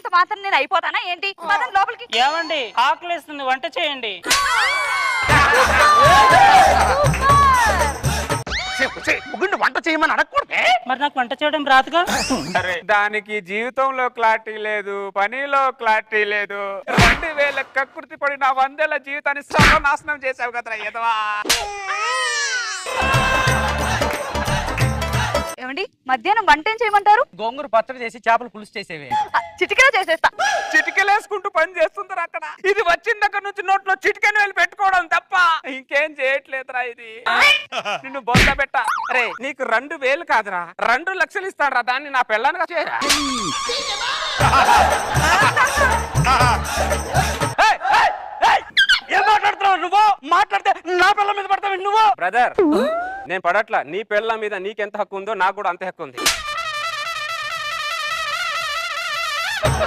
రోజుకు మాత్రం నేను అయిపోతానా ఏంటి? పదండి లోపలికి. ఏమండి ఆకలిస్తుంది, వంట చేయండి. వంట చేయమని అడగకూడదే. మరి నాకు వంట చేయడం రాదుగా. దానికి జీవితంలో క్లారిటీ లేదు, పనిలో క్లారిటీ లేదు. 2000 కక్కుర్తి పడి నా 100 ఏళ్ల జీవితాన్ని సర్వనాశనం చేసావు కదరా ఎదవా. ఏమండి మధ్యాహ్నం వంట ఏం చేయమంటారు? గోంగూర పచ్చడి చేసి చేపల పులుసు చేసేవే. చిటికెలో చేసేస్తా. చిటికెలేసుకుంటూ పని చేస్తుంటారు అక్కడ. ఇది వచ్చిన దగ్గర నుంచి నోట్లో చిటికెను వెళ్ళి పెట్టుకోవడం తప్ప ఇంకేం చేయట్లేదురా. ఇది నిన్ను బొంద పెట్ట. అరే నీకు 2000 కాదురా 2 లక్షలు ఇస్తాడరా, దాన్ని నా పెళ్ళానుగా చేయరా. ఏం మాట్లాడుతున్నావు నువ్వు? మాట్లాడితే నా పిల్లల మీద పడతావు నువ్వు. బ్రదర్ నేను పడట్లా. నీ పెళ్ళ మీద నీకెంత హక్కు ఉందో నాకు కూడా అంతే హక్కు ఉంది.